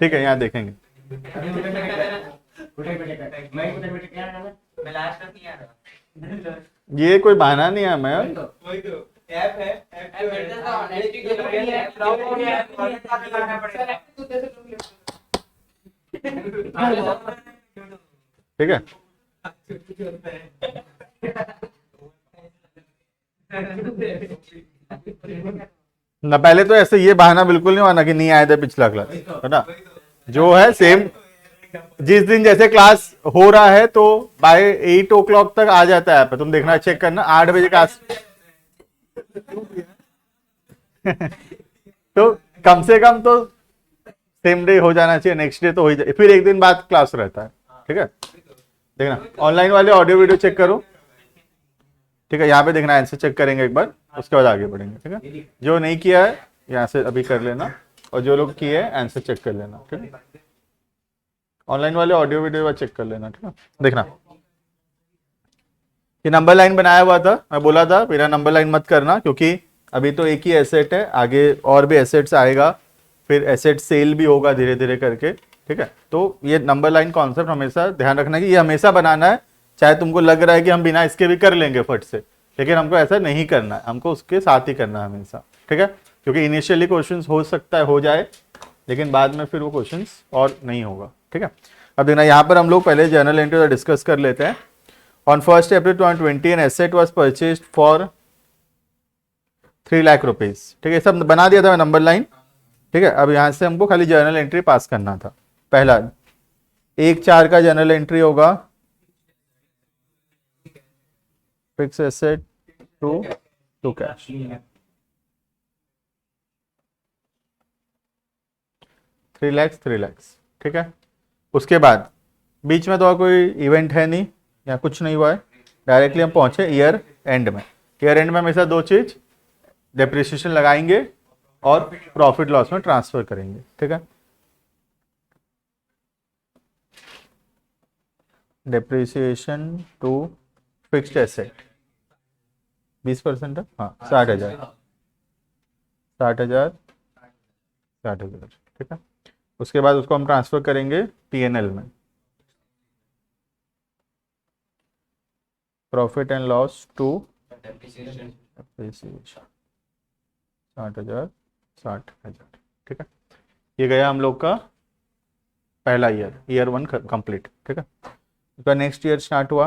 ठीक है, यहाँ देखेंगे। ये कोई बहाना नहीं है मैं। ऐप है, ठीक है, ना पहले तो ऐसे ये बहाना बिल्कुल नहीं माना कि नहीं आए थे पिछला क्लास, है ना। जो है सेम, जिस दिन जैसे क्लास हो रहा है तो बाय 8 o'clock तक आ जाता है, तुम देखना, चेक करना 8 बजे का तो कम से कम तो सेम डे हो जाना चाहिए, नेक्स्ट डे तो हो ही जाए, फिर एक दिन बाद क्लास रहता है। ठीक है, देखना ऑनलाइन वाले ऑडियो वीडियो चेक करो। ठीक है, यहाँ पे देखना, आंसर चेक करेंगे एक बार, उसके बाद आगे बढ़ेंगे। ठीक है, जो नहीं किया है यहाँ से अभी कर लेना, और जो लोग किए हैं आंसर चेक कर लेना। ठीक है, ऑनलाइन वाले ऑडियो वीडियो चेक कर लेना। ठीक है, देखना ये नंबर लाइन बनाया हुआ था, मैं बोला था मेरा नंबर लाइन मत करना, क्योंकि अभी तो एक ही एसेट है, आगे और भी एसेट्स आएगा, फिर एसेट सेल भी होगा धीरे धीरे करके। ठीक है, तो ये नंबर लाइन कॉन्सेप्ट हमेशा ध्यान रखना कि ये हमेशा बनाना है, चाहे तुमको लग रहा है कि हम बिना इसके भी कर लेंगे फट से, लेकिन हमको ऐसा नहीं करना है, हमको उसके साथ ही करना है हमेशा। ठीक है, क्योंकि इनिशियली क्वेश्चंस हो सकता है हो जाए, लेकिन बाद में फिर वो क्वेश्चंस और नहीं होगा। ठीक है, अब देखना यहाँ पर हम लोग पहले जर्नल एंट्री डिस्कस कर लेते हैं। On 1 April 2020 an asset was purchase for 3 lakh rupees. ठीक है, सब बना दिया था मैं नंबर लाइन। ठीक है, अब यहाँ से हमको खाली जर्नल एंट्री पास करना था। पहला 1/4 का जर्नल एंट्री होगा, fix asset to cash. 3 lakhs 3 lakhs। ठीक है, उसके बाद बीच में तो और कोई इवेंट है नहीं या कुछ नहीं हुआ है, डायरेक्टली हम पहुंचे ईयर एंड में। ईयर एंड में हमेशा दो चीज, डेप्रिसिएशन लगाएंगे और प्रॉफिट लॉस में ट्रांसफर करेंगे। ठीक है, डेप्रिसिएशन टू फिक्स्ड एसेट 20% है, हाँ 60,000 60,000 60,000। ठीक है, उसके बाद उसको हम ट्रांसफर करेंगे P&L में, profit and loss to depreciation 60,000 60,000। ठीक है, ये गया हम लोग का पहला ईयर 1 कंप्लीट। ठीक है, उसका नेक्स्ट ईयर स्टार्ट हुआ,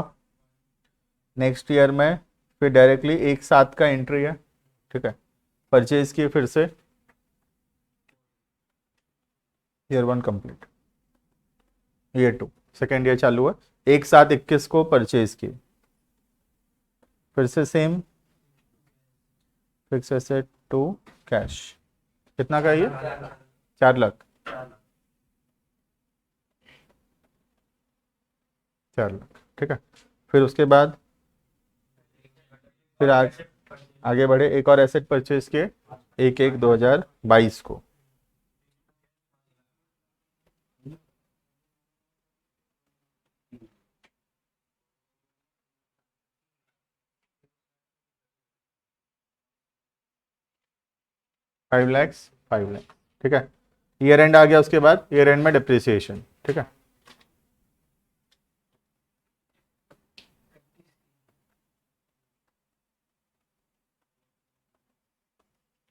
नेक्स्ट ईयर में फिर डायरेक्टली 1/7 का एंट्री है। ठीक है, परचेज किए फिर से, year 1 complete, year 2 second year चालू है, 1/7/21 को परचेज किए, फिर से same fix asset to cash. कितना का ये 4 लाख 4 लाख। ठीक है, फिर उसके बाद फिर आगे बढ़े, एक और एसेट परचेज किए 1/1/2022 को। फाइव लैक्स। ठीक है, ईयर एंड आ गया, उसके बाद ईयर एंड में डिप्रिसिएशन। ठीक है,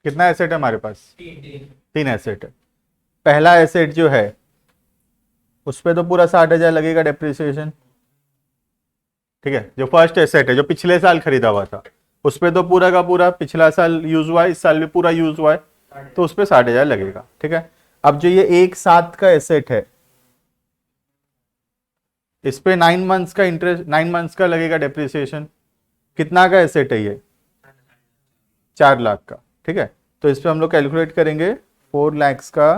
कितना एसेट है हमारे पास? 3 एसेट है। पहला एसेट जो है उस पर तो पूरा 60,000 लगेगा डेप्रिसिएशन। ठीक है, जो फर्स्ट एसेट है जो पिछले साल खरीदा हुआ था उस पर तो पूरा का पूरा पिछला साल यूज हुआ है, इस साल भी पूरा यूज हुआ है, तो उस पर 60,000 लगेगा। ठीक है, अब जो ये 1/7 का एसेट है इस पे 9 मंथ्स का इंटरेस्ट, 9 मंथ्स का लगेगा डेप्रिसिएशन। कितना का एसेट है ये? 4 लाख का। ठीक है, तो इस पे हम लोग कैलकुलेट करेंगे 4 lakhs का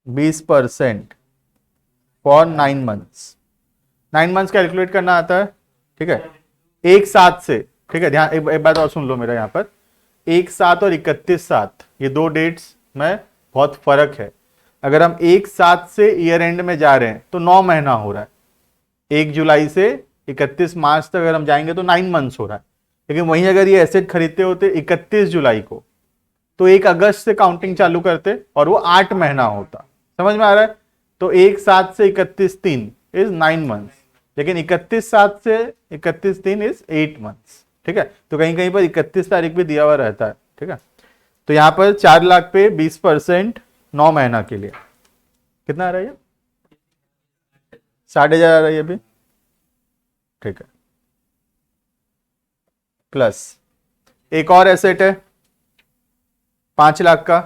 20% फॉर 9 मंथ्स। 9 मंथ्स कैलकुलेट करना आता है। ठीक है, 1/7 से, ठीक है ध्यान, एक बात और सुन लो मेरा, यहाँ पर 1/7 और 31/7 ये दो डेट्स में बहुत फर्क है। अगर हम 1/7 से ईयर एंड में जा रहे हैं तो 9 महीना हो रहा है, 1 जुलाई से 31 मार्च तक अगर हम जाएंगे तो 9 मंथ्स हो रहा है। लेकिन वहीं अगर ये एसेट खरीदते होते 31 जुलाई को, तो 1 अगस्त से काउंटिंग चालू करते और वो 8 महीना होता। समझ में आ रहा है? तो 1/7 से 31/3 इज 9 मंथ्स, लेकिन 31/7 से 31/3 इज 8 मंथ्स। ठीक है, तो कहीं कहीं पर 31 तारीख भी दिया हुआ रहता है। ठीक है, तो यहां पर 4 लाख पे 20% 9 महीना के लिए कितना आ रहा है? ये 4,500 आ रहा है ये भी। ठीक है, प्लस एक और एसेट है 5 लाख का।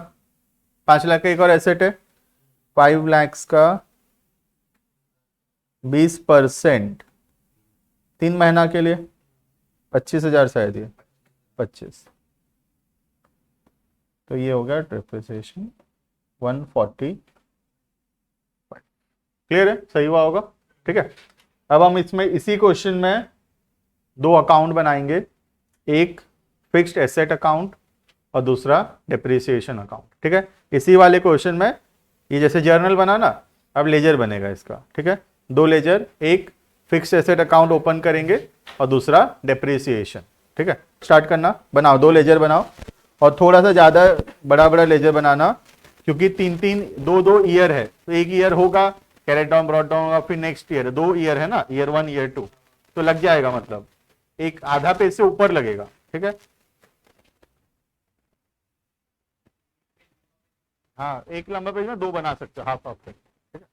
5 लाख का एक और एसेट है 5 लाख का 20% 3 महीना के लिए 25,000 शायद ये 25। तो ये हो गया डेप्रिसिएशन 140। क्लियर है? सही हुआ होगा। ठीक है, अब हम इसमें इसी क्वेश्चन में 2 अकाउंट बनाएंगे, एक फिक्स्ड एसेट अकाउंट और दूसरा डेप्रिसिएशन अकाउंट। ठीक है, इसी वाले क्वेश्चन में ये जैसे जर्नल बना ना, अब लेजर बनेगा इसका। ठीक है, 2 लेजर, एक फिक्स्ड एसेट अकाउंट ओपन करेंगे और दूसरा डेप्रिसिएशन। ठीक है, स्टार्ट करना, बनाओ 2 लेजर बनाओ और थोड़ा सा ज्यादा बड़ा बड़ा लेजर बनाना, क्योंकि 2 ईयर है, तो एक ईयर होगा कैरेट डाउन ब्रॉट डाउन होगा, फिर नेक्स्ट ईयर 2 ईयर है ना, ईयर 1 ईयर 2, तो लग जाएगा, मतलब एक आधा पेज से ऊपर लगेगा। ठीक है, हाँ, एक लंबा पेज में 2 बना सकते हो, हाफ हाफ पेज। ठीक है,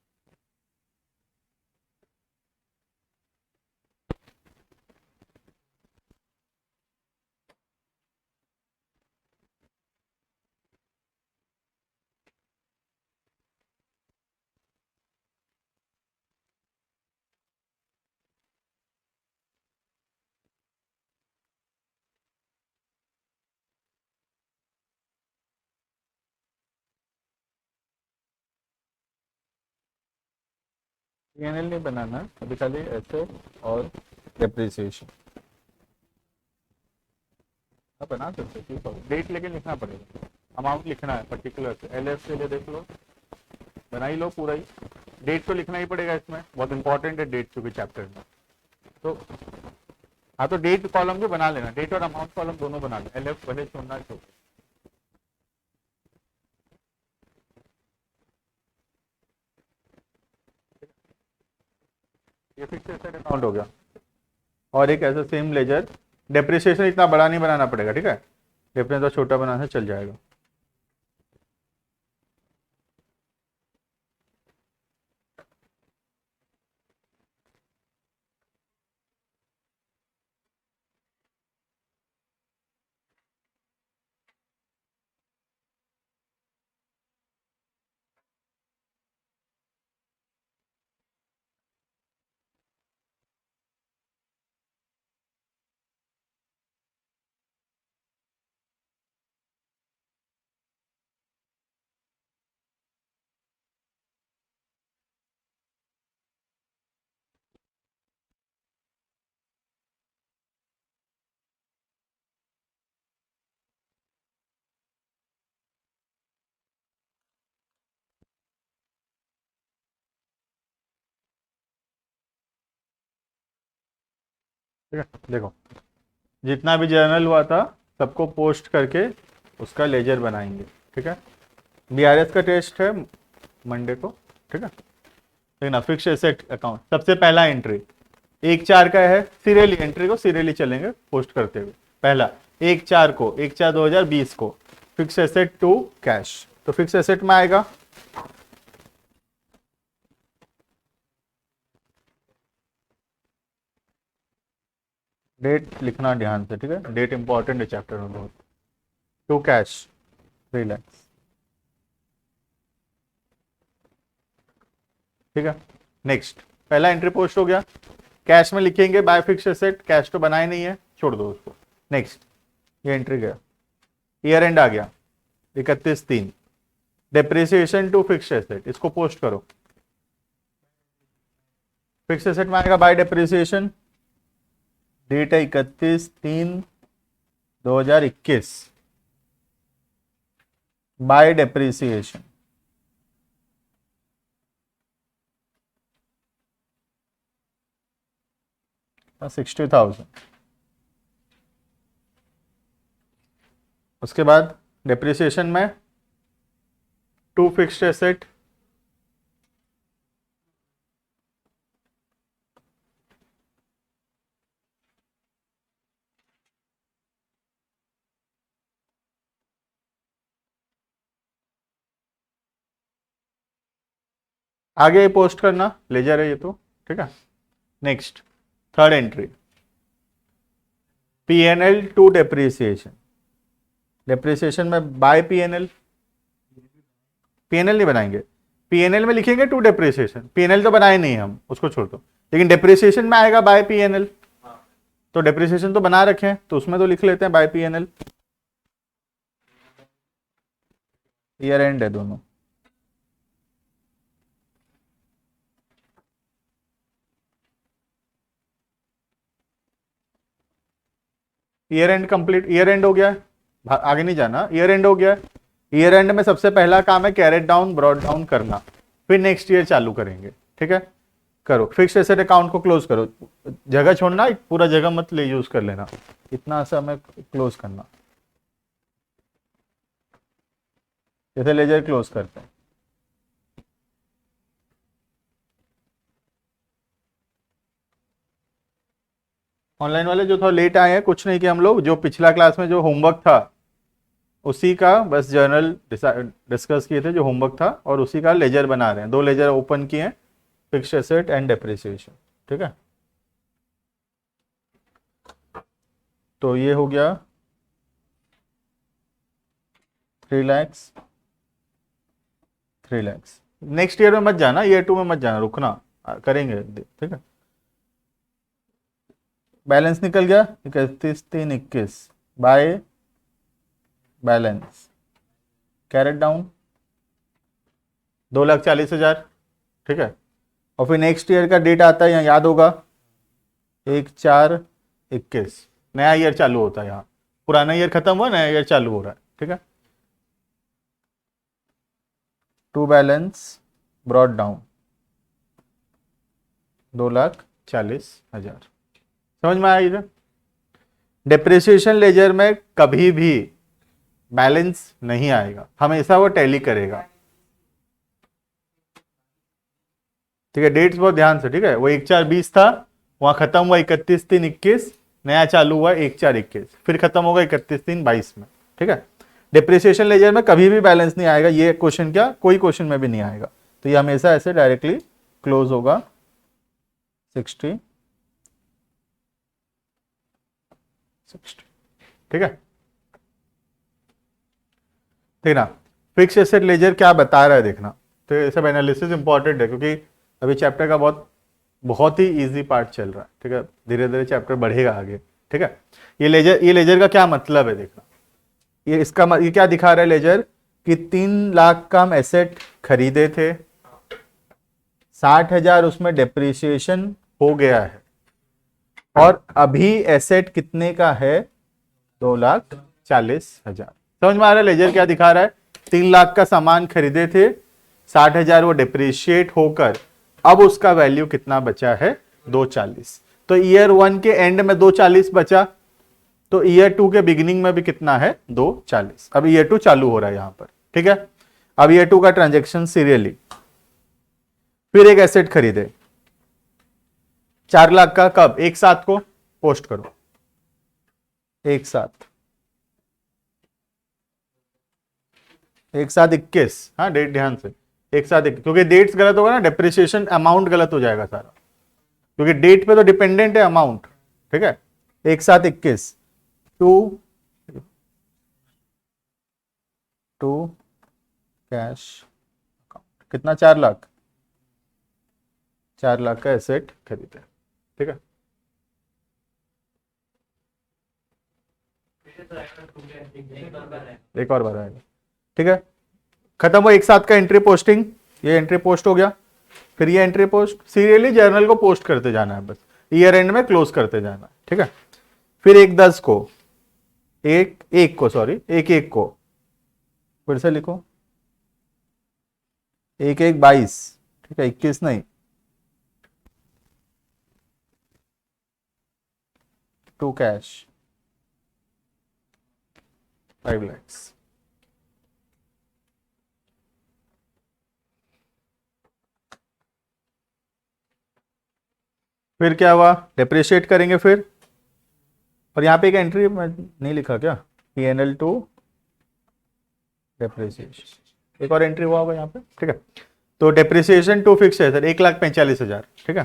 पीएनएल नहीं बनाना अभी, खाली ऐसे और डेप्रिसिएशन। आप बना सकते हो, डेट लेके लिखना पड़ेगा, अमाउंट लिखना है पर्टिकुलर से, एलएफ के लिए देख लो, बना ही लो पूरा ही। डेट तो लिखना ही पड़ेगा इसमें, बहुत इंपॉर्टेंट है डेट, क्योंकि चैप्टर में। तो हाँ, तो डेट कॉलम भी बना लेना, डेट और अमाउंट कॉलम दोनों बना लेना, एलएफ भले छोड़ना छोड़। ये फिक्स एसेट अकाउंट हो गया, और एक ऐसा सेम लेजर, डेप्रिसिएशन इतना बड़ा नहीं बनाना पड़ेगा। ठीक है, डिफरेंस तो छोटा बनाना है, चल जाएगा। ठीक है, देखो जितना भी जर्नल हुआ था सबको पोस्ट करके उसका लेजर बनाएंगे। ठीक है, बीआरएस का टेस्ट है मंडे को। ठीक है, लेकिन फिक्स एसेट अकाउंट सबसे पहला एंट्री 1/4 का है, सीरियली एंट्री को सीरियली चलेंगे पोस्ट करते हुए। पहला 1/4 को, 1/4/2020 को फिक्स एसेट टू कैश, तो फिक्स एसेट में आएगा डेट लिखना ध्यान से। ठीक है, डेट इंपॉर्टेंट है चैप्टर में बहुत। To cash 3 lakh. ठीक है, नेक्स्ट पहला एंट्री पोस्ट हो गया, कैश में लिखेंगे बाय फिक्स एसेट, कैश तो बनाए नहीं है, छोड़ दो उसको। नेक्स्ट ये एंट्री गया, ईयर एंड आ गया 31/3, डेप्रिसिएशन टू फिक्स एसेट, इसको पोस्ट करो। फिक्स एसेट में आएगा बाय डेप्रिसिएशन, डेट है 31/3/2021, बाय डेप्रिसिएशन 60,000। उसके बाद डेप्रिसिएशन में 2 फिक्स्ड एसेट, आगे पोस्ट करना, लेजर है ये तो, ठीक है। Next third entry, PNL to depreciation. Depreciation में बाय पीएनएल, पीएनएल नहीं बनाएंगे, पीएनएल में लिखेंगे टू डेप्रिसिएशन, पीएनएल तो बनाए नहीं हम, उसको छोड़ दो, लेकिन डेप्रिसिएशन में आएगा बाय पीएनएल, तो डेप्रिसिएशन तो बना रखे हैं तो उसमें तो लिख लेते हैं बाय पीएनएल। ईयर एंड है दोनों, year and complete, year and हो गया, आगे नहीं जाना, ईयर एंड हो गया। ईयर एंड में सबसे पहला काम है कैरेट डाउन ब्रॉड डाउन करना, फिर नेक्स्ट ईयर चालू करेंगे, ठीक है। करो, फिक्स्ड एसेट अकाउंट को क्लोज करो, जगह छोड़ना, पूरा जगह मत ले यूज कर लेना, इतना सा हमें क्लोज करना, जैसे लेजर क्लोज करते हैं। ऑनलाइन वाले जो थोड़ा लेट आए हैं, कुछ नहीं किया हम लोग, जो पिछला क्लास में जो होमवर्क था उसी का बस जर्नल डिस्कस किए थे, जो होमवर्क था, और उसी का लेजर बना रहे हैं, 2 लेजर ओपन किए हैं, फिक्स्ड एसेट एंड डेप्रिसिएशन, ठीक है। तो ये हो गया 3 लाख, 3 लाख। नेक्स्ट ईयर में मत जाना, ईयर 2 में मत जाना, रुकना, करेंगे, ठीक है। बैलेंस निकल गया 31/3/21 बाय बैलेंस, कैरेट डाउन 2,40,000, ठीक है। और फिर नेक्स्ट ईयर का डेट आता है, यहाँ याद होगा 1/4/21, नया ईयर चालू होता है, यहाँ पुराना ईयर खत्म हुआ, नया ईयर चालू हो रहा है, ठीक है। टू बैलेंस ब्रॉड डाउन 2,40,000, समझ में आया। डेप्रिसिएशन लेजर में कभी भी बैलेंस नहीं आएगा, हमेशा वो टैली करेगा, ठीक है। डेट्स बहुत ध्यान से, ठीक है। वो 1/4/20 था, वहां खत्म हुआ 31/3/21, नया चालू हुआ 1/4/21, फिर खत्म होगा 31/3/22 में, ठीक है। डेप्रिसिएशन लेजर में कभी भी बैलेंस नहीं आएगा, ये क्वेश्चन क्या, कोई क्वेश्चन में भी नहीं आएगा, तो ये हमेशा ऐसे डायरेक्टली क्लोज होगा 60, ठीक है, ठीक ना। फिक्स एसेट लेजर क्या बता रहा है देखना, तो ये सब एनालिसिस इंपॉर्टेंट है, क्योंकि अभी चैप्टर का बहुत ही इजी पार्ट चल रहा है, ठीक है। धीरे धीरे चैप्टर बढ़ेगा आगे, ठीक है। ये लेजर का क्या मतलब है देखना, ये क्या दिखा रहा है लेजर, कि 3 लाख का हम एसेट खरीदे थे, 60,000 उसमें डेप्रिसिएशन हो गया है, और अभी एसेट कितने का है, 2,40,000। समझ में आ रहा है लेजर क्या दिखा रहा है, 3 लाख का सामान खरीदे थे, 60,000 वो डिप्रिशिएट होकर अब उसका वैल्यू कितना बचा है, 240। तो ईयर 1 के एंड में 240 बचा, तो ईयर 2 के बिगिनिंग में भी कितना है, 240। अब ईयर 2 चालू हो रहा है यहां पर, ठीक है। अब ईयर 2 का ट्रांजेक्शन सीरियली, फिर एक एसेट खरीदे 4 लाख का, कब, एक साथ को पोस्ट करो, एक साथ 21, हाँ डेट ध्यान से, एक साथ 21, क्योंकि डेट्स गलत होगा ना, डेप्रिसिएशन अमाउंट गलत हो जाएगा सारा, क्योंकि डेट पे तो डिपेंडेंट है अमाउंट, ठीक है। एक साथ 21, टू कैश अकाउंट, कितना, 4 लाख, 4 लाख का एसेट खरीदे, ठीक है। एक और बार आएगा, ठीक है। खत्म हुआ एक साथ का एंट्री पोस्टिंग, ये एंट्री पोस्ट हो गया, फिर ये एंट्री पोस्ट, सीरियली जर्नल को पोस्ट करते जाना है, बस ईयर एंड में क्लोज करते जाना है, ठीक है। फिर 1/10 को, एक एक को फिर से लिखो, 1/1/22, ठीक है, 21 नहीं, टू कैश, 5 lakhs। फिर क्या हुआ, डिप्रिशिएट करेंगे फिर, और यहाँ पे एक एंट्री मैं नहीं लिखा क्या, P&L टू डेप्रिसिएशन, एक और एंट्री हुआ होगा यहाँ पे, ठीक है। तो डेप्रिसिएशन टू फिक्स है सर 1,45,000, ठीक है।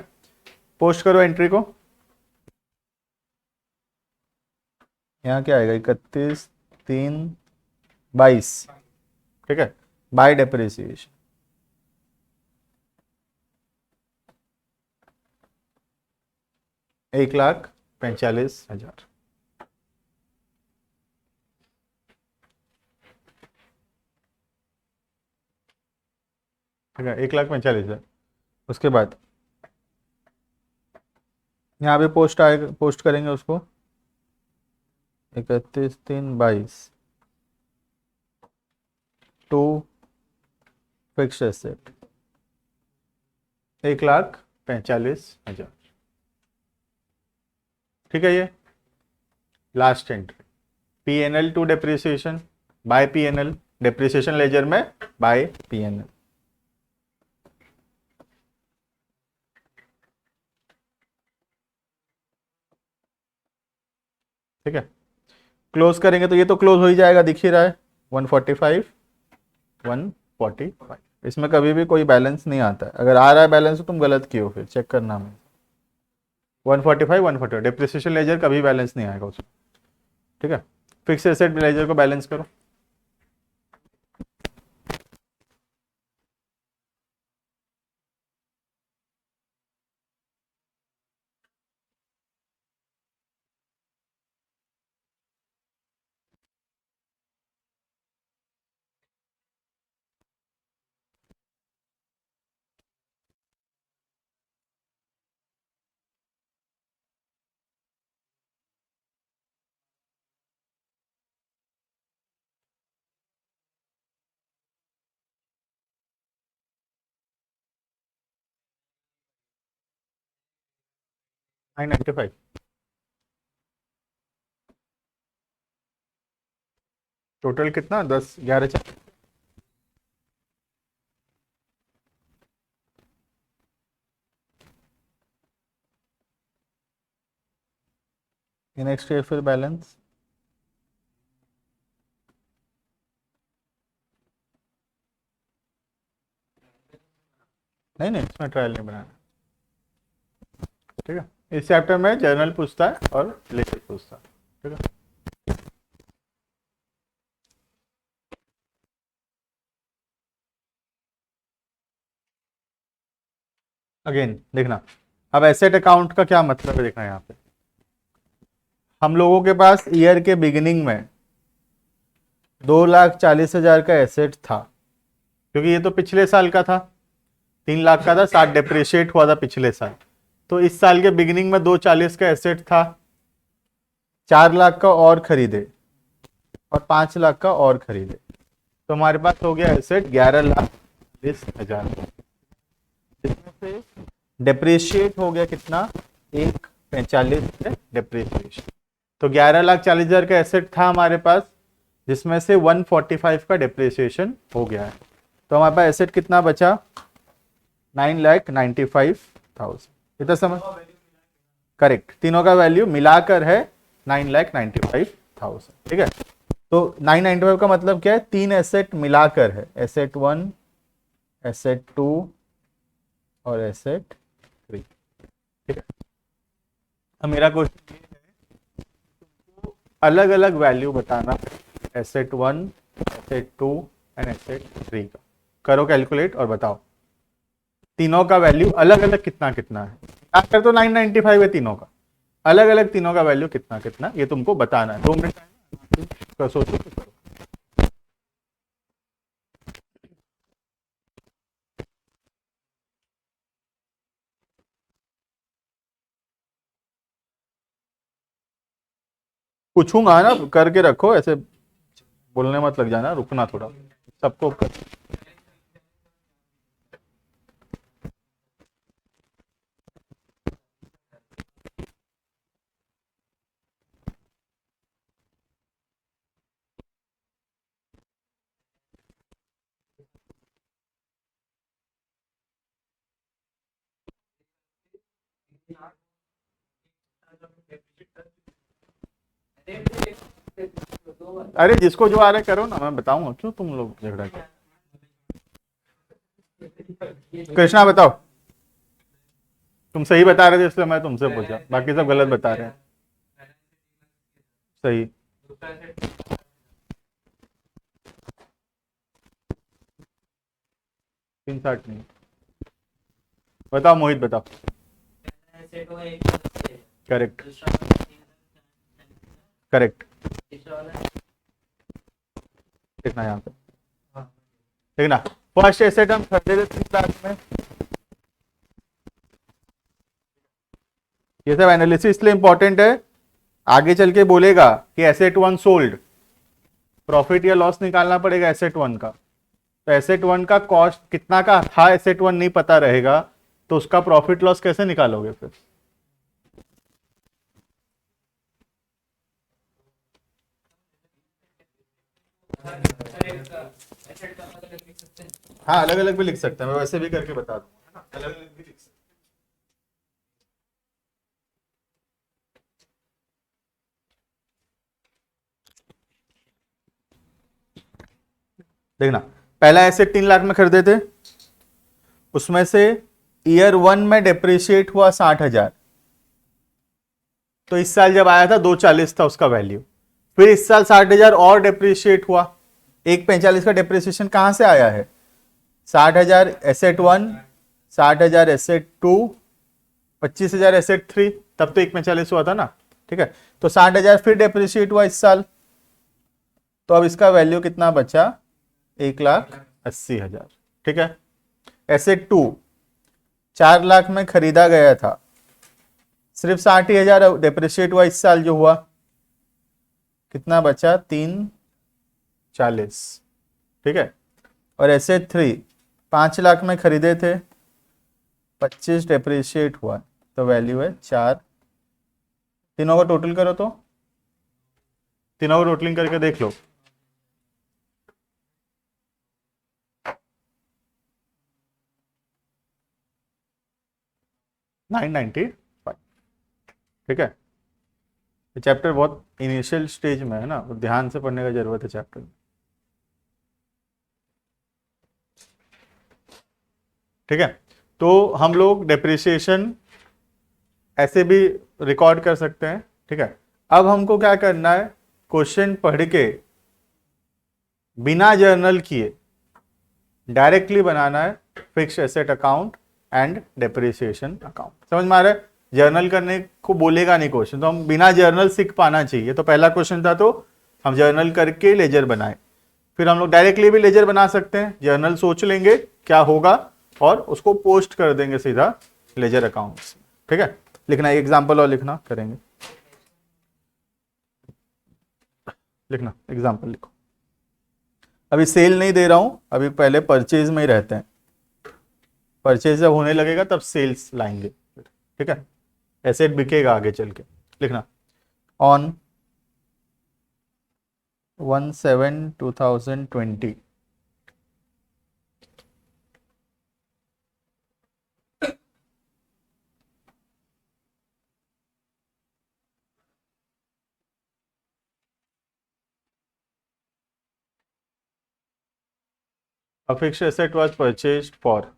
पोस्ट करो एंट्री को, यहाँ क्या आएगा 31/3/22, ठीक है, बाय डेप्रिसिएशन। एक लाख 45,000, ठीक है, 1,45,000। उसके बाद यहाँ पे पोस्ट आएगा, पोस्ट करेंगे उसको 31/3/22 टू फिक्स एसेट 1,45,000, ठीक है। ये last entry P&L to depreciation by P&L, depreciation ledger में बाय P&L, ठीक है। क्लोज करेंगे तो ये तो क्लोज हो ही जाएगा, दिख ही रहा है 145 145, इसमें कभी भी कोई बैलेंस नहीं आता है, अगर आ रहा है बैलेंस तो तुम गलत किए हो, फिर चेक करना में 145 140 डिप्रिसिएशन लेजर कभी बैलेंस नहीं आएगा उसमें, ठीक है। फिक्स एसेट लेजर को बैलेंस करो, नाइन 95, टोटल कितना 10 11 नेक्स्ट ईयर फिर बैलेंस नहीं, नहीं इसमें ट्रायल नहीं बनाना, ठीक है। इस चैप्टर में जर्नल पूछता है और लेटर पूछता है, ठीक है। अगेन देखना, अब एसेट अकाउंट का क्या मतलब है देखना, यहाँ पे हम लोगों के पास ईयर के बिगिनिंग में 2,40,000 का एसेट था, क्योंकि ये तो पिछले साल का था, 3 लाख का था, 60 डेप्रिशिएट हुआ था पिछले साल, तो इस साल के बिगिनिंग में 2,40 का एसेट था, 4 लाख का और खरीदे और 5 लाख का और खरीदे, तो हमारे पास हो गया एसेट 11,40,000, जिसमें से डेप्रिशिएट हो गया कितना 1,45 डेप्रिशिएशन, तो 11,40,000 का एसेट था हमारे पास, जिसमें से 145 का डेप्रिसिएशन हो गया है, तो हमारे पास एसेट कितना बचा 9,95,000, इतना समझ, करेक्ट, तीनों का वैल्यू मिलाकर है 9,95,000, ठीक है। तो 995 का मतलब क्या है, तीन एसेट मिलाकर है, एसेट 1 एसेट 2 और एसेट 3, ठीक है। अब मेरा क्वेश्चन अलग अलग वैल्यू बताना एसेट 1 एसेट 2 एंड एसेट 3 का, करो कैलकुलेट और बताओ तीनों का वैल्यू अलग अलग कितना कितना है, आकर तो 995 है तीनों का, अलग अलग तीनों का वैल्यू कितना कितना ये तुमको बताना है, 2 मिनट टाइम सोचो तो करो। पूछूंगा ना, करके रखो, ऐसे बोलने मत लग जाना, रुकना थोड़ा, सबको कर। अरे जिसको जो आ रहा है करो ना, मैं बताऊंगा, क्यों तुम लोग झगड़ा कर। कृष्णा बताओ, तुम सही बता रहे थे इसलिए मैं तुमसे पूछा, बाकी सब गलत बता रहे हैं। सही। 360 नहीं। बताओ मोहित बताओ। करेक्ट। करेक्ट। देखना यहाँ पे, देखना फर्स्ट एसेट हम खरीदे थे 3 लाख में। ये सब एनालिसिस इसलिए इंपॉर्टेंट है, आगे चल के बोलेगा कि एसेट वन सोल्ड, प्रॉफिट या लॉस निकालना पड़ेगा एसेट वन का। तो एसेट वन का कॉस्ट कितना का था, एसेट वन नहीं पता रहेगा तो उसका प्रॉफिट लॉस कैसे निकालोगे फिर। हाँ अलग अलग भी लिख सकते हैं, मैं वैसे भी करके बता दूंगा, है ना, अलग अलग भी लिख सकते हैं। देखना, पहला एसेट 3 लाख में खरीदे थे, उसमें से ईयर वन में डेप्रिशिएट हुआ 60,000, तो इस साल जब आया था 240 था उसका वैल्यू। फिर इस साल 60,000 और डेप्रिशिएट हुआ, 145 का डेप्रिसिएशन कहां से आया है, 60,000 asset one, 60,000 asset two, 25,000 asset three, तब तो 145 हुआ था ना। ठीक है, तो 60,000 फिर डेप्रिशिएट हुआ इस साल, तो अब इसका वैल्यू कितना बचा, 1,80,000। ठीक है, एसेट टू 4 लाख में खरीदा गया था, सिर्फ 60,000 डेप्रिशिएट हुआ इस साल जो हुआ, कितना बचा, 340। ठीक है, और एसेट थ्री 5 लाख में खरीदे थे, 25 डेप्रिशिएट हुआ, तो वैल्यू है 4। तीनों का टोटल करो, तो तीनों को टोटलिंग करके देख लो, 995। ठीक है, ये चैप्टर बहुत इनिशियल स्टेज में है ना, तो ध्यान से पढ़ने का जरूरत है चैप्टर। ठीक है, तो हम लोग डेप्रिसिएशन ऐसे भी रिकॉर्ड कर सकते हैं। ठीक है, अब हमको क्या करना है, क्वेश्चन पढ़ के बिना जर्नल किए डायरेक्टली बनाना है fix asset account and depreciation account. समझ में आ रहा है, जर्नल करने को बोलेगा नहीं क्वेश्चन, तो हम बिना जर्नल सीख पाना चाहिए। तो पहला क्वेश्चन था, तो हम जर्नल करके लेजर बनाए, फिर हम लोग डायरेक्टली भी लेजर बना सकते हैं, जर्नल सोच लेंगे क्या होगा और उसको पोस्ट कर देंगे सीधा लेजर अकाउंट। ठीक है, लिखना एक एग्जाम्पल और लिखना करेंगे, लिखना एग्जाम्पल लिखो। अभी सेल नहीं दे रहा हूं, अभी पहले परचेज में ही रहते हैं, परचेज जब होने लगेगा तब सेल्स लाएंगे। ठीक है, एसेट बिकेगा आगे चल के। लिखना, on 1/7/2020 a fixed asset was purchased for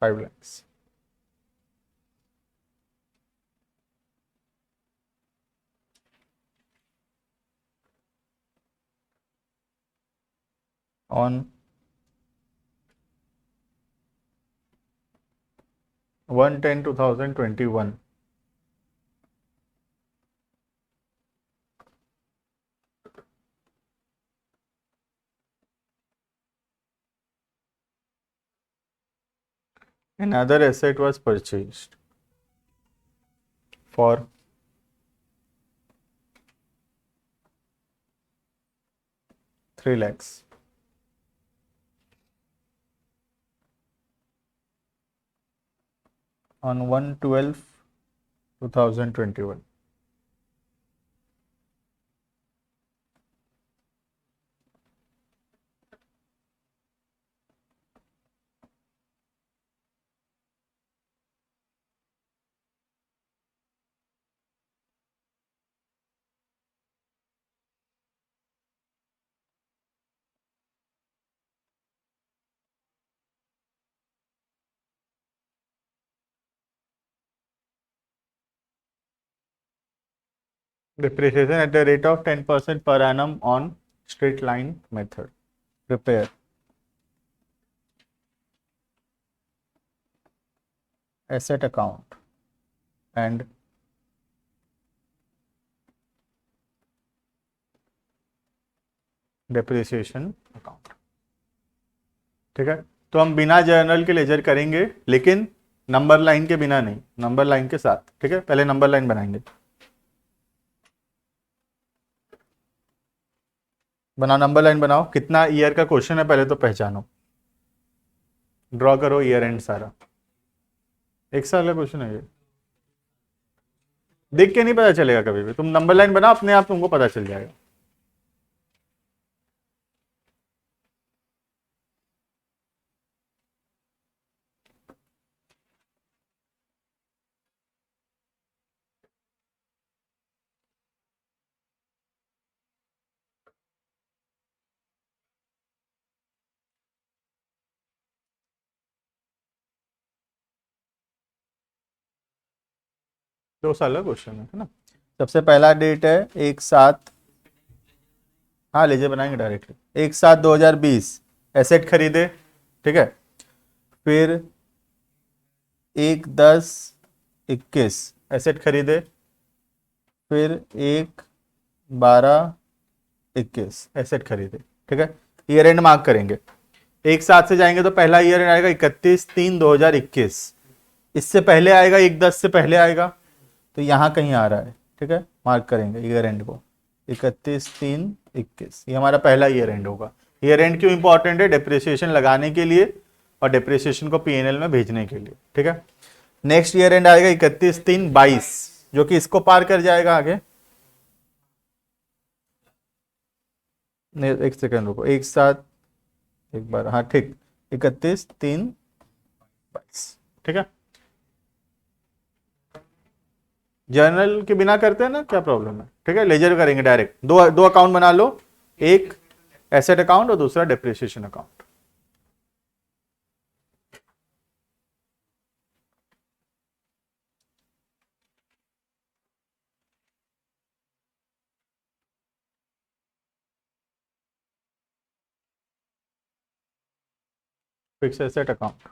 5 lakhs. On 1/10/2021, another asset was purchased for 3 lakhs. On 1/12/2021. depreciation at the rate of 10% per annum on straight line method. Prepare asset account and depreciation account. ठीक है, तो हम बिना journal के laser करेंगे, लेकिन number line के बिना नहीं, नंबर लाइन के साथ। ठीक है, पहले नंबर लाइन बनाएंगे। बनाओ, नंबर लाइन बनाओ। कितना ईयर का क्वेश्चन है पहले तो पहचानो। ड्रॉ करो ईयर एंड सारा। 1 साल का क्वेश्चन है ये, देख के नहीं पता चलेगा कभी भी। तुम नंबर लाइन बनाओ, अपने आप तुमको पता चल जाएगा। दो साल का क्वेश्चन है ना। सबसे पहला डेट है 1/7, हाँ लेजर बनाएंगे डायरेक्टली। 1/7/2020 एसेट खरीदे, ठीक है। फिर 1/10/21 एसेट खरीदे। फिर 1/12/21 एसेट खरीदे, ठीक है। ईयर एंड मार्क करेंगे। 1/7 से जाएंगे तो पहला ईयर एंड आएगा 31/3/2021। इससे पहले आएगा 1/10 से पहले आएगा, तो यहाँ कहीं आ रहा है, ठीक है। मार्क करेंगे ईयर एंड को, 31/3/21 ये हमारा पहला ईयर एंड होगा। ईयर एंड क्यों इंपॉर्टेंट है? डिप्रिसिएशन लगाने के लिए और डिप्रिसिएशन को पीएनएल में भेजने के लिए, ठीक है। नेक्स्ट ईयर एंड आएगा 31/3/22 जो कि इसको पार कर जाएगा आगे। एक सेकंड रुको, 1/7 एक बार, हाँ ठीक, 31/3/22, ठीक है। जर्नल के बिना करते हैं ना, क्या प्रॉब्लम है? ठीक है, लेजर करेंगे डायरेक्ट। दो अकाउंट बना लो, एक एसेट अकाउंट और दूसरा depreciation account. Fix asset account,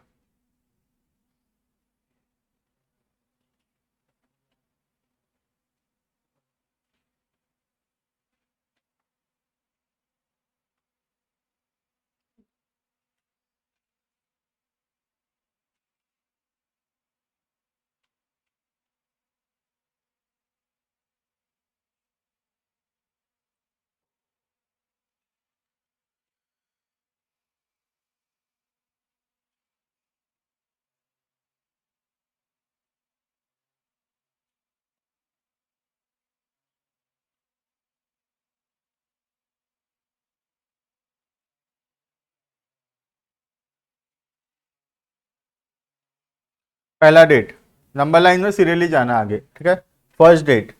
पहला डेट नंबर लाइन में सीरियली जाना आगे, ठीक है। फर्स्ट डेट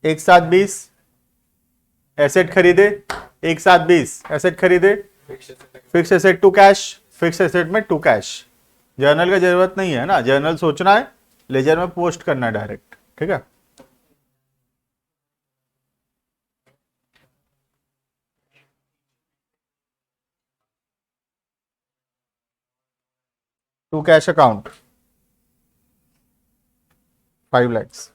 1/7/20 एसेट खरीदे, 1/7/20 एसेट खरीदे। Fix asset to cash, fix asset में टू कैश। जर्नल का जरूरत नहीं है ना, जर्नल सोचना है, लेजर में पोस्ट करना है डायरेक्ट, ठीक है। To cash account 5 lakhs।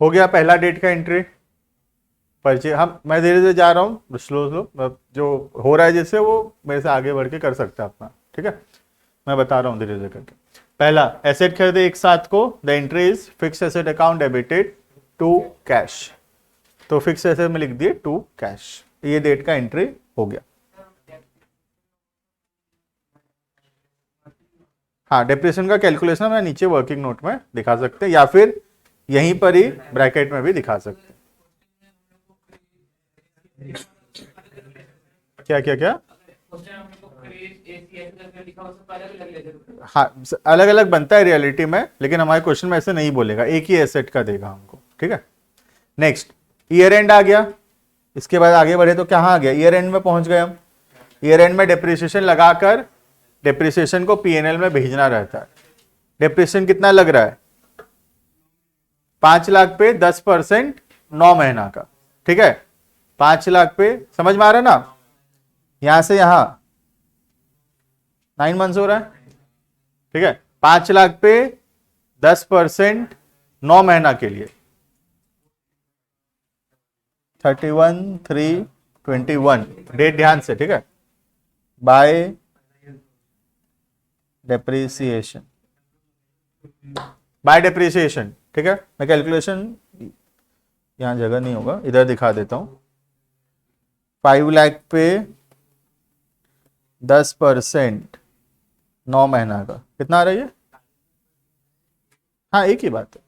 हो गया पहला डेट का एंट्री। परिचय मैं धीरे धीरे जा रहा हूँ, स्लो स्लो, जो हो रहा है जिससे वो मेरे से आगे बढ़ के कर सकता है अपना, ठीक है। मैं बता रहा हूँ धीरे धीरे करके। पहला एसेट खरीदे 1/7 को, the entry is fix asset account debited to cash, तो फिक्स एसेट में लिख दिए टू कैश। ये डेट का एंट्री हो गया। हाँ, डिप्रेशन का कैलकुलेशन मैं नीचे वर्किंग नोट में दिखा सकते हैं या फिर यहीं पर ही ब्रैकेट में भी दिखा सकते हैं। क्या क्या क्या? हाँ, अलग अलग बनता है रियलिटी में, लेकिन हमारे क्वेश्चन में ऐसे नहीं बोलेगा, एक ही एसेट का देगा हमको, ठीक है। नेक्स्ट ईयर एंड आ गया। इसके बाद आगे बढ़े तो कहाँ आ गया? ईयर एंड में पहुंच गए हम। ईयर एंड में डिप्रिसिएशन लगाकर डिप्रिसिएशन को पीएनएल में भेजना रहता है। डेप्रिसिएशन कितना लग रहा है? 5 लाख पे 10%, 9 महीना का, ठीक है। 5 लाख पे, समझ में आ रहा है ना, यहां से यहां 9 मंथ्स हो रहा है, ठीक है। 5 लाख पे 10%, 9 महीना के लिए 31/3/21, डेट ध्यान से, ठीक है। बाय डेप्रिसिएशन, बाय डेप्रिसिएशन, ठीक है। मैं कैलकुलेशन यहां जगह नहीं होगा, इधर दिखा देता हूं। 5 लाख पे 10%, 9 महीना का कितना आ रहा है ये? हाँ, एक ही बात है,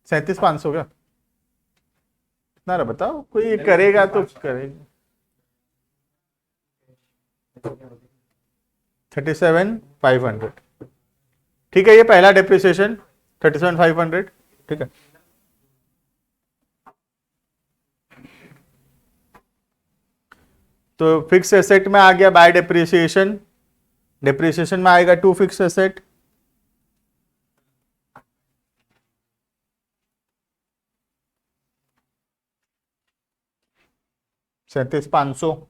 37,500 का कितना रहा बताओ, कोई करेगा तो करेगा। 37,500, ठीक है। ये पहला डेप्रिसिएशन 37,500, ठीक है। तो फिक्स एसेट में आ गया बाय डेप्रिसिएशन, डेप्रिसिएशन में आएगा टू फिक्स एसेट, ₹37,500।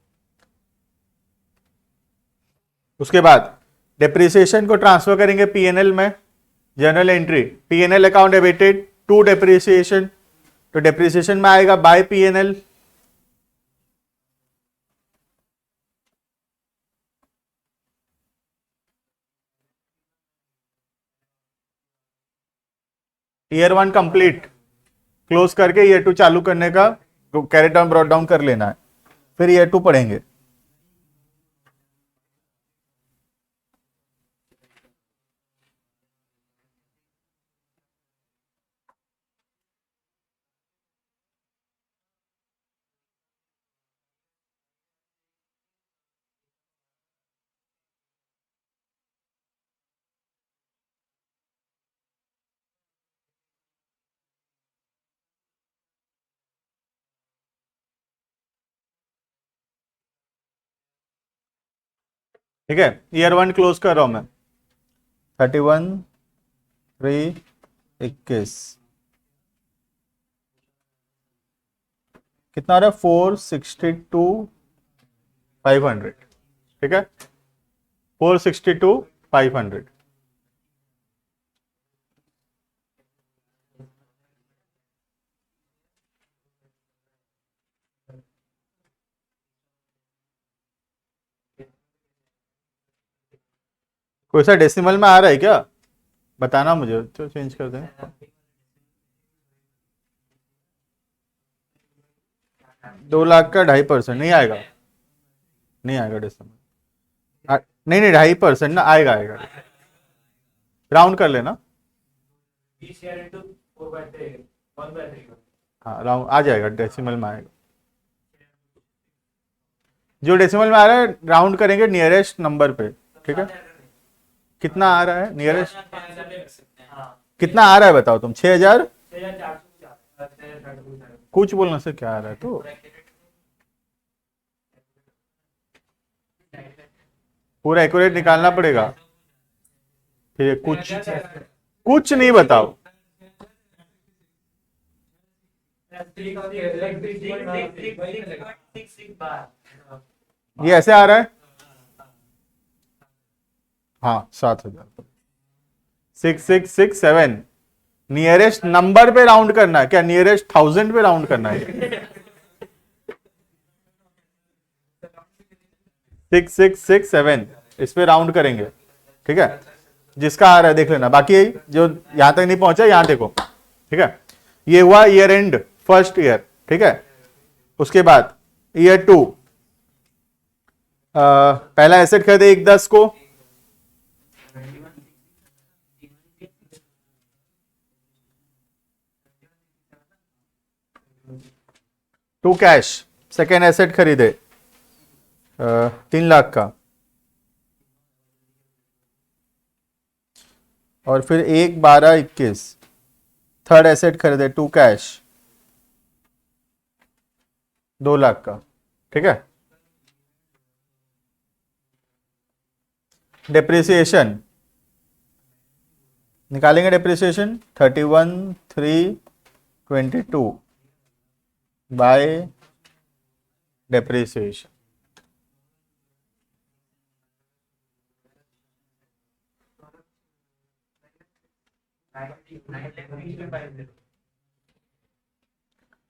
उसके बाद डेप्रिसिएशन को ट्रांसफर करेंगे पीएनएल में, general entry, PNL account debited to depreciation, तो डेप्रिसिएशन में आएगा by PNL, year 1 complete, close करके ईयर 2 चालू करने का, कैरेट डाउन ब्रॉट डाउन कर लेना है, फिर ईयर 2 पढ़ेंगे। ठीक है, ईयर 1 क्लोज कर रहा हूं मैं। 31/3/21 कितना आ रहा है? 462,500, ठीक है। 462,500, कोई सा डेसिमल में आ रहा है क्या? बताना मुझे, तो चेंज कर दें। 2 लाख का 2.5% नहीं आएगा, नहीं आएगा डेसिमल, नहीं नहीं 2.5% ना, आएगा आएगा, राउंड कर लेना। 20 into 4/3, 1/3। हाँ, राउंड आ जाएगा, डेसिमल में आएगा। जो डेसिमल में आ रहा है राउंड करेंगे नियरेस्ट नंबर पे, ठीक है। कितना आ रहा है नियरेस्ट? कितना आ रहा है बताओ तुम? 6,000 कुछ बोलना से क्या आ रहा है? तो पूरा एक्यूरेट निकालना पड़ेगा, फिर कुछ कुछ नहीं बताओ। ये ऐसे आ रहा है, हाँ 7,000, 6,667, नियरेस्ट नंबर पे राउंड करना है क्या? नियरेस्ट 1000 पे राउंड करना है। 6,667 इस पे राउंड करेंगे, ठीक है। जिसका आ रहा है देख लेना, बाकी जो यहां तक नहीं पहुंचा यहां देखो, ठीक है। ये हुआ ईयर एंड फर्स्ट ईयर, ठीक है। उसके बाद ईयर 2, पहला एसेट खरीदे 1,10 को, टू कैश, सेकेंड एसेट खरीदे 3 लाख का, और फिर 1/12/21 थर्ड एसेट खरीदे टू कैश 2 लाख का, ठीक है। डेप्रिसिएशन निकालेंगे डेप्रिसिएशन 31,322 बाय डेप्रिसिएशन।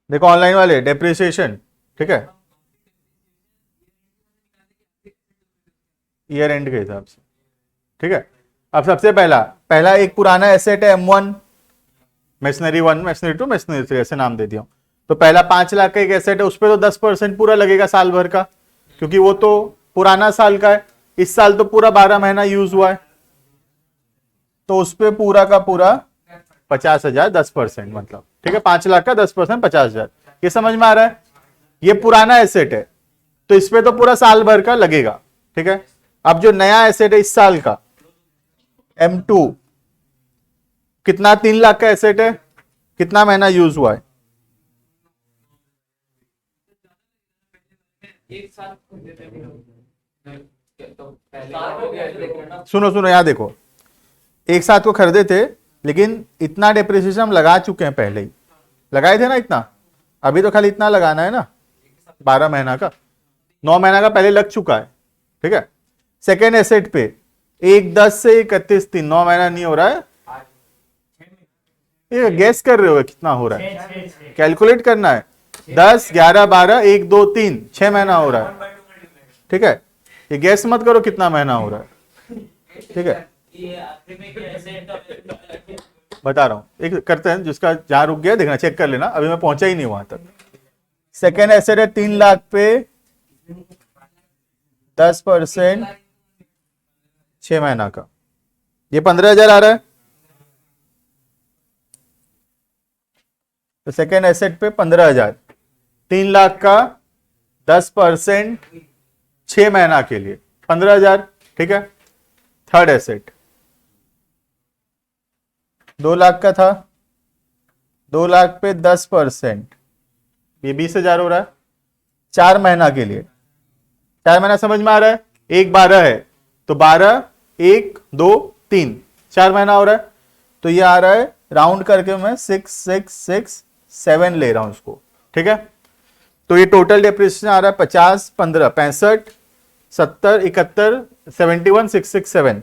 देखो ऑनलाइन वाले डेप्रिसिएशन, ठीक है, ईयर एंड के हिसाब से, ठीक है। अब सबसे पहला एक पुराना एसेट है M1, मशीनरी 1, मशीनरी 2, मशीनरी 3, ऐसे नाम दे दिया हूं। तो पहला 5 लाख का एक एसेट है, उस पर तो 10% पूरा लगेगा साल भर का, क्योंकि वो तो पुराना साल का है। इस साल तो पूरा 12 महीना यूज हुआ है, तो उस पर पूरा का पूरा 50,000, 10% मतलब, ठीक है। 5 लाख का 10% 50,000, ये समझ में आ रहा है। ये पुराना एसेट है, तो इस पे तो पूरा साल भर का लगेगा, ठीक है। अब जो नया एसेट है इस साल का M2, कितना 3 लाख का एसेट है, कितना महीना यूज हुआ है? एक साथ तो पहले हो गया। सुनो यहां देखो, एक साथ को खरीदे थे, लेकिन इतना डेप्रिसिएशन हम लगा चुके हैं, पहले ही लगाए थे ना इतना, अभी तो खाली इतना लगाना है ना, 12 महीना का, 9 महीना का पहले लग चुका है, ठीक है। सेकेंड एसेट पे 1/10 से 31/3, 9 महीना नहीं हो रहा है, ये गैस कर रहे हो कितना हो रहा है, कैलकुलेट करना है। 10, 11, 12, 1, 2, 3, 6 महीना हो रहा है, ठीक है। ये गैस मत करो कितना महीना हो रहा है, ठीक है। बता रहा हूं, एक करते हैं, जिसका जहां रुक गया देखना, चेक कर लेना, अभी मैं पहुंचा ही नहीं वहां तक। सेकेंड एसेट है 3 लाख पे 10%, 6 महीना का, ये 15,000 आ रहा है। तो सेकेंड एसेट पे 15,000, 3 लाख का 10% 6 महीना के लिए 15,000, ठीक है। थर्ड एसेट 2 लाख का था, 2 लाख पे 10%, ये 20,000 हो रहा है 4 महीना के लिए। 4 महीना समझ में आ रहा है, 1 12 है, तो 12, 1, 2, 3, 4 महीना हो रहा है। तो ये आ रहा है, राउंड करके मैं 6, 6, 6, 7 ले रहा हूं उसको, ठीक है। तो ये टोटल डेप्रिसिएशन आ रहा है 50, 15, 65, 70, 71, 71, 667,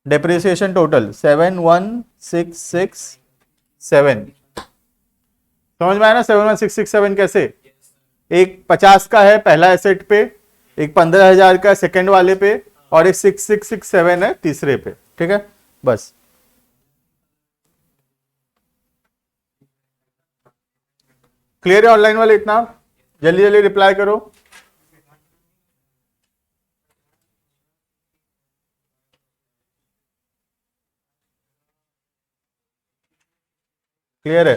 डेप्रिसिएशन टोटल 71,667। समझ में आया ना 71,667 कैसे? एक 50 का है पहला एसेट पे, एक 15,000 का सेकंड वाले पे, और एक 6,667 है तीसरे पे, ठीक है। बस क्लियर है ऑनलाइन वाले? इतना जल्दी जल्दी रिप्लाई करो। क्लियर है?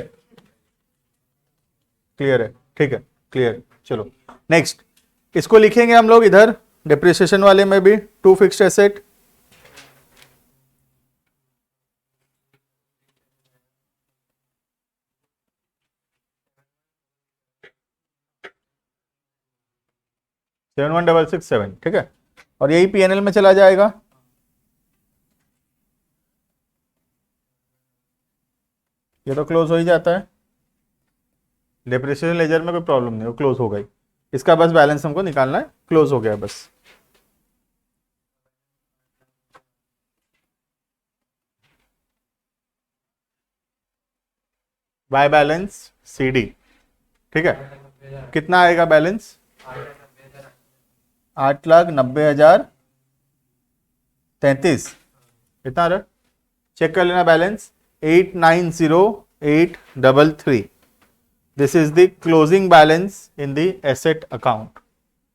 क्लियर है, ठीक है, क्लियर। चलो नेक्स्ट, इसको लिखेंगे हम लोग इधर डिप्रिसिएशन वाले में भी, टू फिक्स्ड एसेट। सेवन 1,667, ठीक है, और यही पीएनएल में चला जाएगा। ये तो क्लोज हो ही जाता है, डिप्रिसिएशन लेजर में कोई प्रॉब्लम नहीं, वो क्लोज हो गई। इसका बस बैलेंस हमको निकालना है, क्लोज हो गया बस। बाय बैलेंस सीडी, ठीक है। कितना आएगा बैलेंस? 8,90,033, कितना रहा? चेक कर लेना balance, 8,90,833। This is the closing balance in the asset account,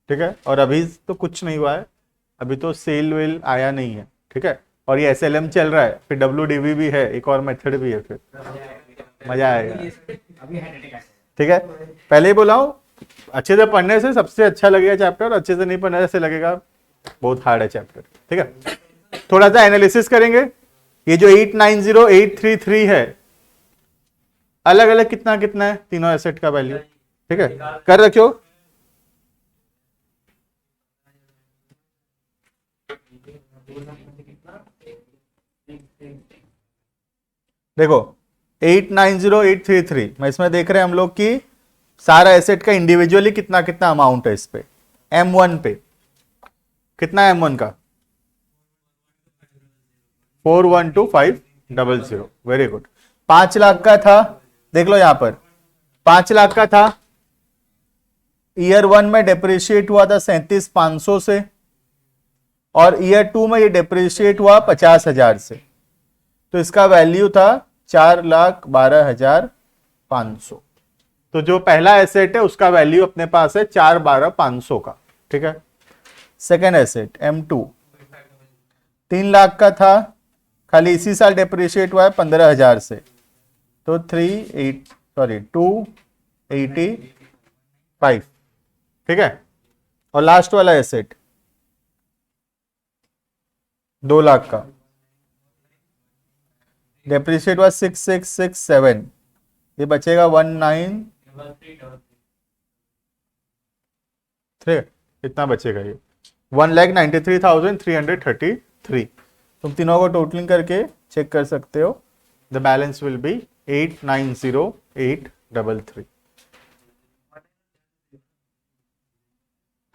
ठीक है। और अभी तो कुछ नहीं हुआ है, अभी तो सेल वेल आया नहीं है, ठीक है। और ये एसएलएम चल रहा है, फिर डब्ल्यूडीवी भी है, एक और मेथड भी है, फिर मजा आएगा, ठीक है। पहले ही बोला हूं, अच्छे से पढ़ने से सबसे अच्छा लगेगा चैप्टर, अच्छे से नहीं पढ़ने से ऐसे लगेगा बहुत हार्ड है चैप्टर, ठीक है। थोड़ा सा एनालिसिस करेंगे। ये जो 8,90,833 है, अलग अलग कितना कितना है तीनों एसेट का वैल्यू, ठीक है, कर रखियो। देखो 890833 मैं इसमें देख रहे हैं हम लोग कि सारा एसेट का इंडिविजुअली कितना कितना अमाउंट है इस पे। M1 पे कितना है M1 का 412500। Very good. 5 लाख का था, देख लो यहां पर 5 लाख का था, ईयर 1 में डिप्रिशिएट हुआ था 37,500 से, और ईयर 2 में ये डिप्रिशिएट हुआ 50,000 से, तो इसका वैल्यू था 4,12,500। तो जो पहला एसेट है उसका वैल्यू अपने पास है 4,12,500 का। ठीक है। सेकेंड एसेट M2 3 लाख का था, खाली इसी साल डिप्रिशिएट हुआ है 15,000 से, तो 285। ठीक है। और लास्ट वाला एसेट 2 लाख का, डेप्रिशिएट हुआ 6667, ये बचेगा 193, इतना बचेगा ये 1,93,333। तुम तीनों को टोटलिंग करके चेक कर सकते हो। The balance will be 8,90,833।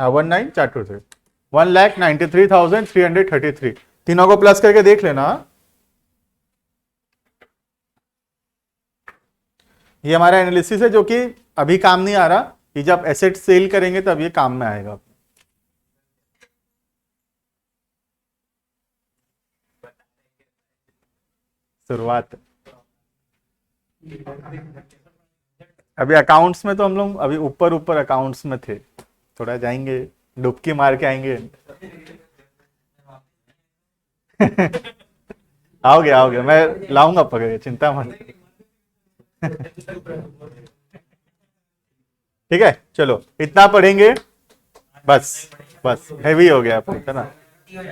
हाँ 19,423 1,93,333। तीनों को प्लस करके देख लेना। ये हमारा एनालिसिस है जो कि अभी काम नहीं आ रहा, कि जब एसेट सेल करेंगे तब ये काम में आएगा। शुरुआत अभी अकाउंट्स में तो हम लोग अभी ऊपर ऊपर अकाउंट्स में थे, थोड़ा जाएंगे डुबकी मार के आएंगे। आओगे आओगे, मैं लाऊंगा पकड़, चिंता मत। ठीक है, चलो इतना पढ़ेंगे बस, बस हैवी हो गया है ना। ये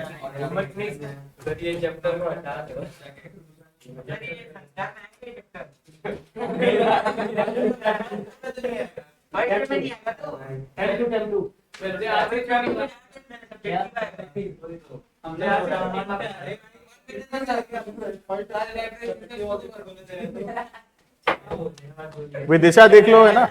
चैप्टर को हटा दो। विदिशा देख लो, है ना।